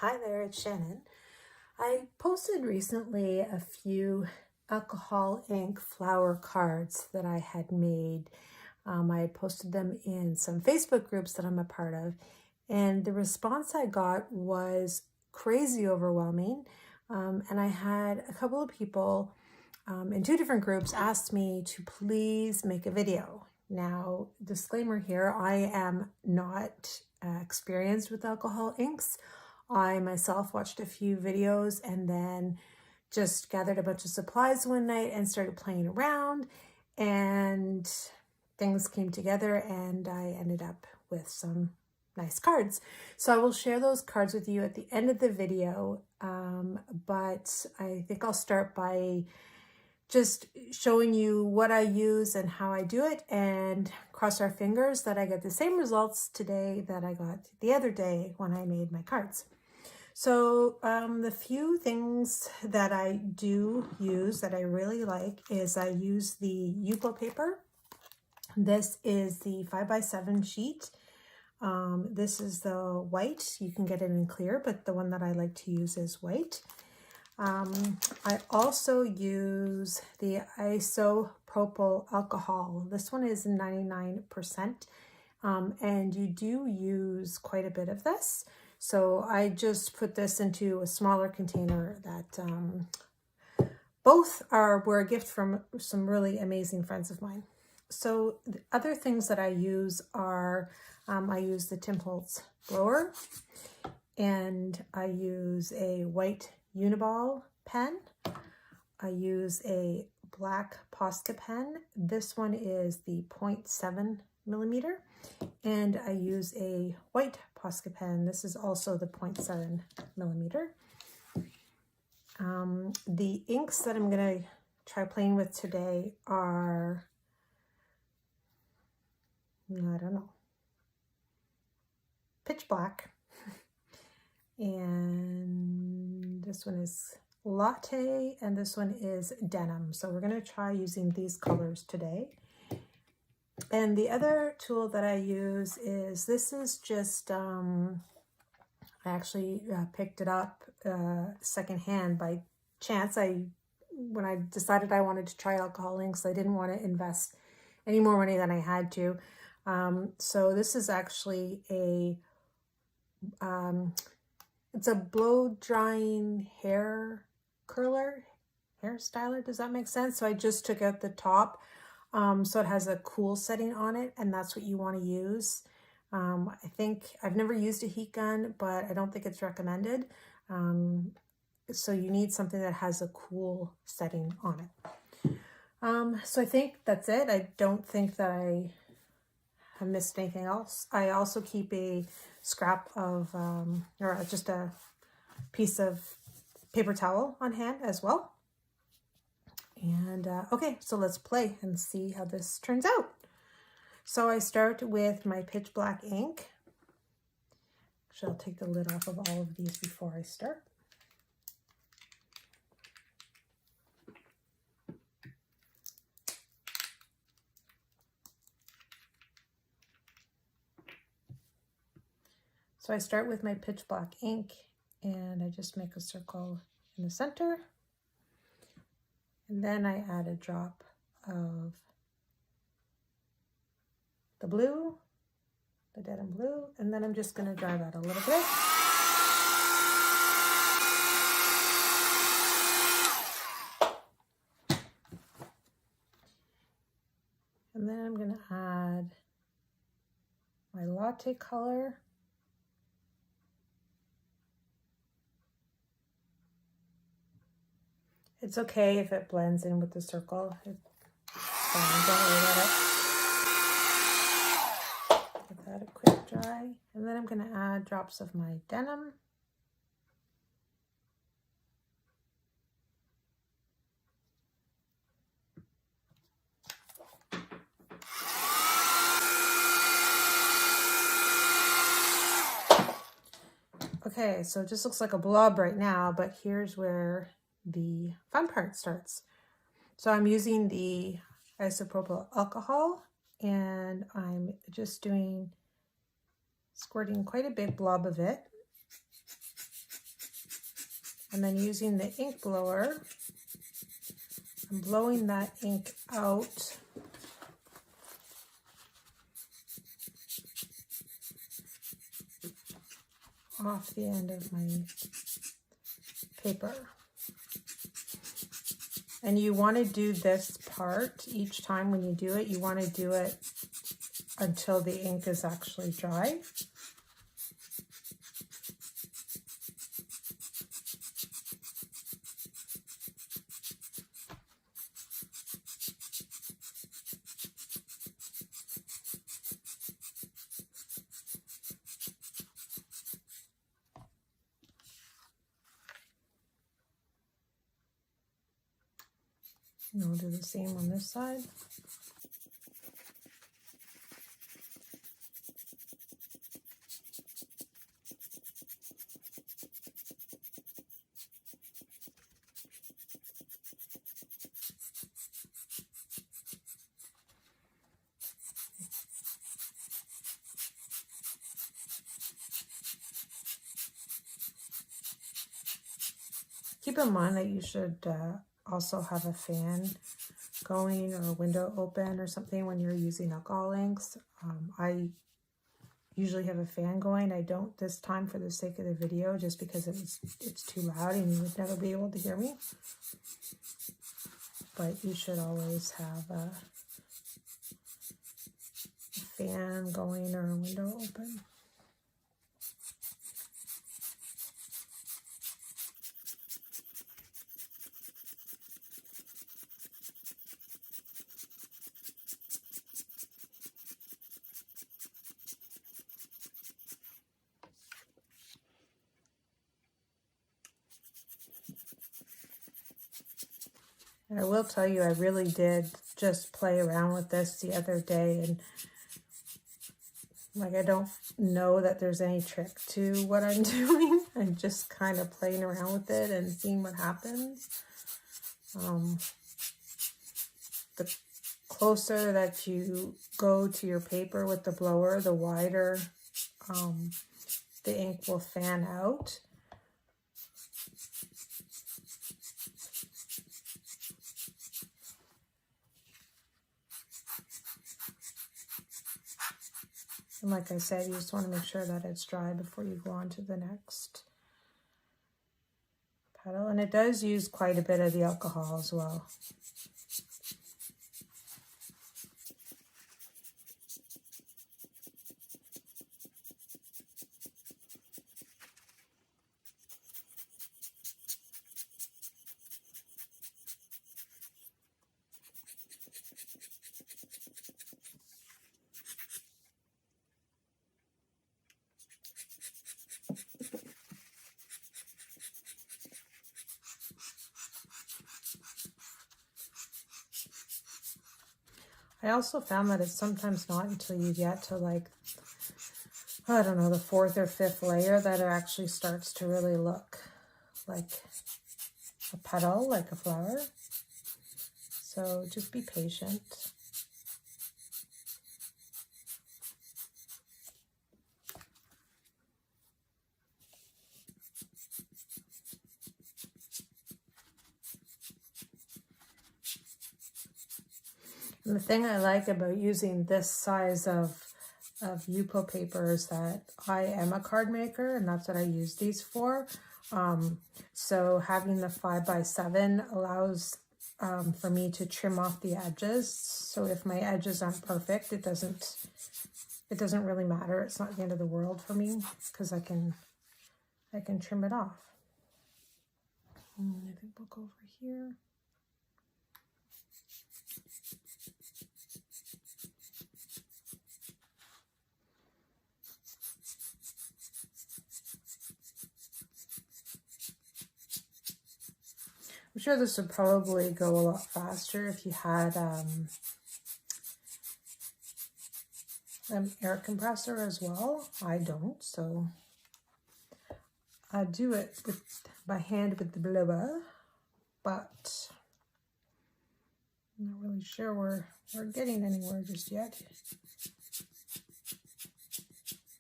Hi there, it's Shannon. I posted recently a few alcohol ink flower cards that I had made. I had posted them in some Facebook groups that I'm a part of, and the response I got was crazy overwhelming. And I had a couple of people in two different groups asked me to please make a video. Now, disclaimer here, I am not experienced with alcohol inks. I myself watched a few videos and then just gathered a bunch of supplies one night and started playing around, and things came together and I ended up with some nice cards. So I will share those cards with you at the end of the video, but I think I'll start by just showing you what I use and how I do it, and cross our fingers that I get the same results today that I got the other day when I made my cards. So the few things that I do use that I really like is I use the Yupo paper. This is the 5x7 sheet. This is the white. You can get it in clear, but the one that I like to use is white. I also use the isopropyl alcohol. This one is 99%, and you do use quite a bit of this. So I just put this into a smaller container that both were a gift from some really amazing friends of mine. So the other things that I use are, I use the Tim Holtz blower, and I use a white Uniball pen. I use a black Posca pen. This one is the 0.7 millimeter. And I use a white Posca pen. This is also the 0.7 millimeter. The inks that I'm going to try playing with today are, I don't know, pitch black. And this one is latte, and this one is denim. So we're going to try using these colors today. And the other tool that I use is, this is just, I actually picked it up secondhand by chance. When I decided I wanted to try alcohol inks, I didn't want to invest any more money than I had to. So this is actually it's a blow drying hair curler, hair styler. Does that make sense? So I just took out the top. So it has a cool setting on it, and that's what you want to use. I think I've never used a heat gun, but I don't think it's recommended. So you need something that has a cool setting on it. So I think that's it. I don't think that I have missed anything else. I also keep a scrap of, or just a piece of paper towel on hand as well. And okay, so let's play and see how this turns out. So I start with my pitch black ink. Actually, I'll take the lid off of all of these before I start. So I start with my pitch black ink, and I just make a circle in the center. And then I add a drop of the blue, the denim blue, and then I'm just going to dry that a little bit. And then I'm going to add my latte color. It's okay if it blends in with the circle. It's fine, don't worry about it. Give that a quick dry. And then I'm going to add drops of my denim. Okay, so it just looks like a blob right now, but here's where the fun part starts. So I'm using the isopropyl alcohol, and I'm just squirting quite a big blob of it And then using the ink blower, I'm blowing that ink out off the end of my paper. And you want to do this part each time when you do it, you want to do it until the ink is actually dry. And I'll do the same on this side. Keep in mind that you should also have a fan going or a window open or something when you're using alcohol inks. I usually have a fan going. I don't this time for the sake of the video, just because it's too loud and you would never be able to hear me. But you should always have a fan going or a window open. And I will tell you, I really did just play around with this the other day, and like, I don't know that there's any trick to what I'm doing. I'm just kind of playing around with it and seeing what happens. The closer that you go to your paper with the blower, the wider the ink will fan out. And like I said, you just want to make sure that it's dry before you go on to the next petal. And it does use quite a bit of the alcohol as well. I also found that it's sometimes not until you get to, like, I don't know, the 4th or 5th layer that it actually starts to really look like a petal, like a flower. So just be patient. And the thing I like about using this size of Yupo paper is that I am a card maker, and that's what I use these for. So having the 5x7 allows for me to trim off the edges. So if my edges aren't perfect, it doesn't really matter. It's not the end of the world for me, because I can trim it off. I think we'll go over here. I'm sure this would probably go a lot faster if you had an air compressor as well. I don't, so I do it by hand with the blower, but I'm not really sure we're getting anywhere just yet.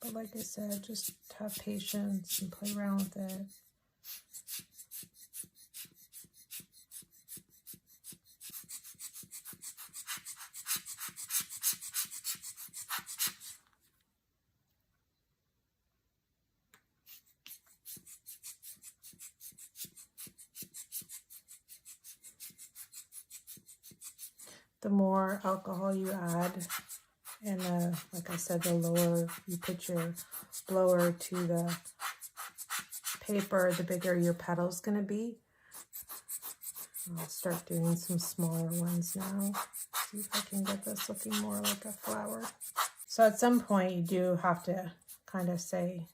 But like I said, just have patience and play around with it. the more alcohol you add, and like I said, the lower you put your blower to the paper, the bigger your petal's going to be. I'll start doing some smaller ones now. See if I can get this looking more like a flower. So at some point you do have to kind of say,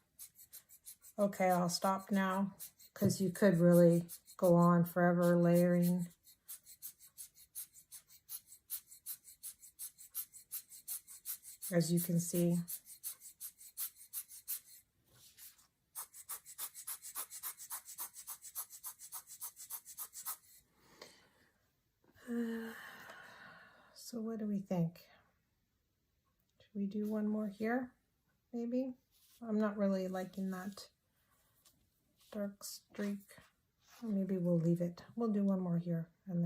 okay, I'll stop now, because you could really go on forever layering. As you can see. So what do we think? Should we do one more here? Maybe? I'm not really liking that dark streak. Or maybe we'll leave it. We'll do one more here, and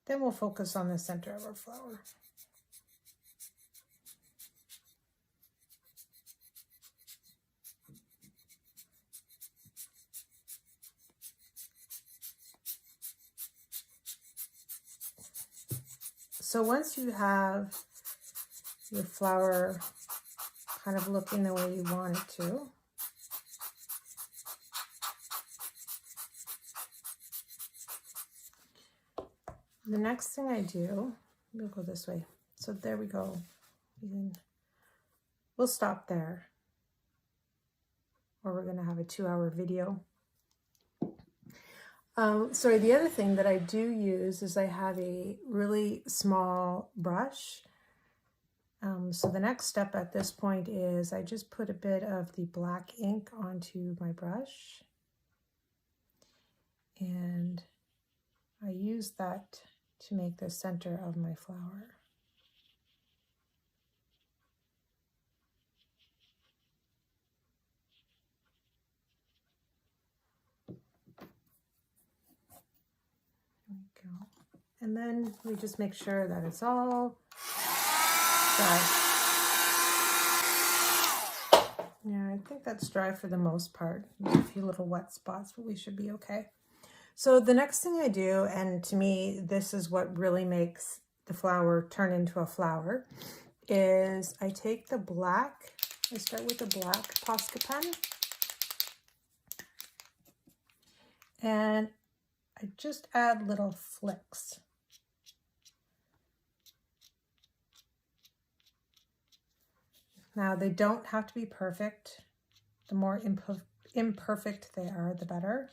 then we'll focus on the center of our flower. So once you have your flower kind of looking the way you want it to, the next thing I do, we'll go this way. So there we go. We'll stop there, or we're going to have a 2-hour video. Sorry, the other thing that I do use is I have a really small brush. So the next step at this point is I just put a bit of the black ink onto my brush, and I use that to make the center of my flower. Go. And then we just make sure that it's all dry. Yeah, I think that's dry for the most part. There's a few little wet spots, but we should be okay. So the next thing I do, and to me, this is what really makes the flower turn into a flower, is I take the black, I start with a black Posca pen, and I just add little flicks. Now, they don't have to be perfect. The more imperfect they are, the better.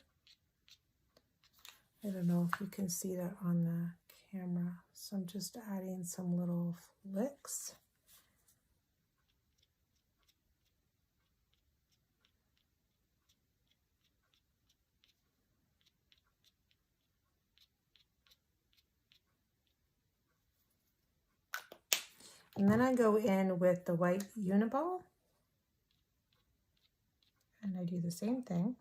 I don't know if you can see that on the camera. So I'm just adding some little flicks. And then I go in with the white Uniball, and I do the same thing.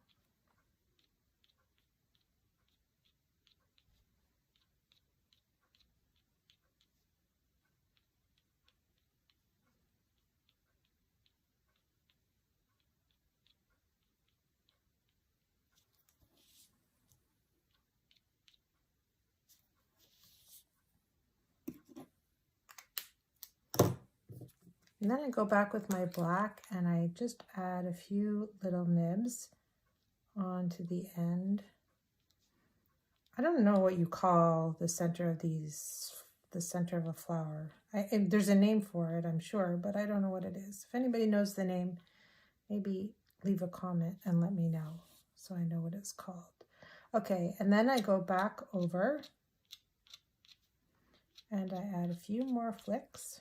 And then I go back with my black and I just add a few little nibs onto the end. I don't know what you call the center of these, the center of a flower. There's a name for it, I'm sure, but I don't know what it is. If anybody knows the name, maybe leave a comment and let me know so I know what it's called. Okay, and then I go back over and I add a few more flicks.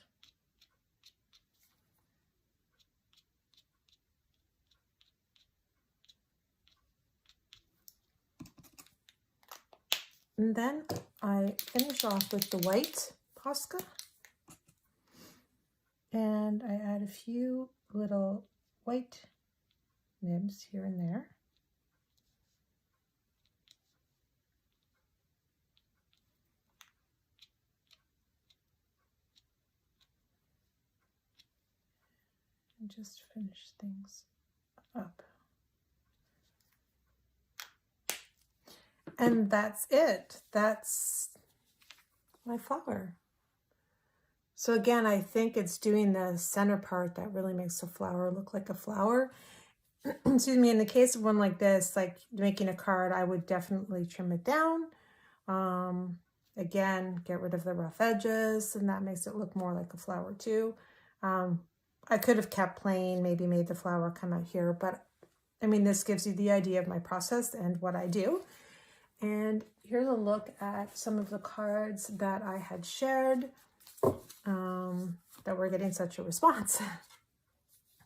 And then I finish off with the white Posca, and I add a few little white nibs here and there. And just finish things up. And that's it. That's my flower. So again, I think it's doing the center part that really makes the flower look like a flower. Excuse me, in the case of one like this, like making a card, I would definitely trim it down. Again, get rid of the rough edges, and that makes it look more like a flower too. I could have kept plain, maybe made the flower come out here, but I mean, this gives you the idea of my process and what I do. And here's a look at some of the cards that I had shared that were getting such a response.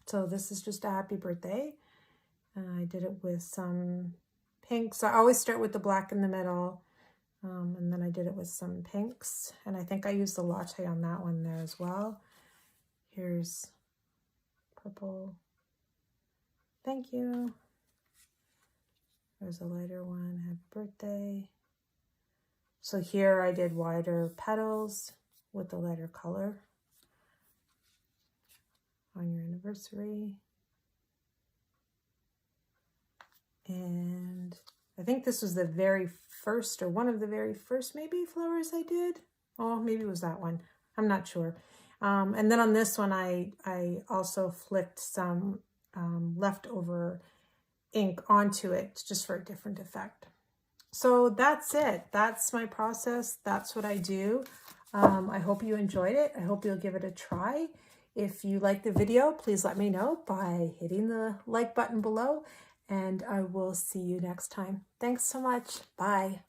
So this is just a happy birthday. I did it with some pinks. I always start with the black in the middle. And then I did it with some pinks. And I think I used the latte on that one there as well. Here's purple. Thank you. There's a lighter one. Happy birthday. So here I did wider petals with the lighter color on your anniversary. And I think this was the very first, or one of the very first maybe flowers I did. Oh, maybe it was that one. I'm not sure. And then on this one, I also flicked some leftover ink onto it just for a different effect. So that's it. That's my process. That's what I do. I hope you enjoyed it. I hope you'll give it a try. If you like the video, please let me know by hitting the like button below, and I will see you next time. Thanks so much. Bye.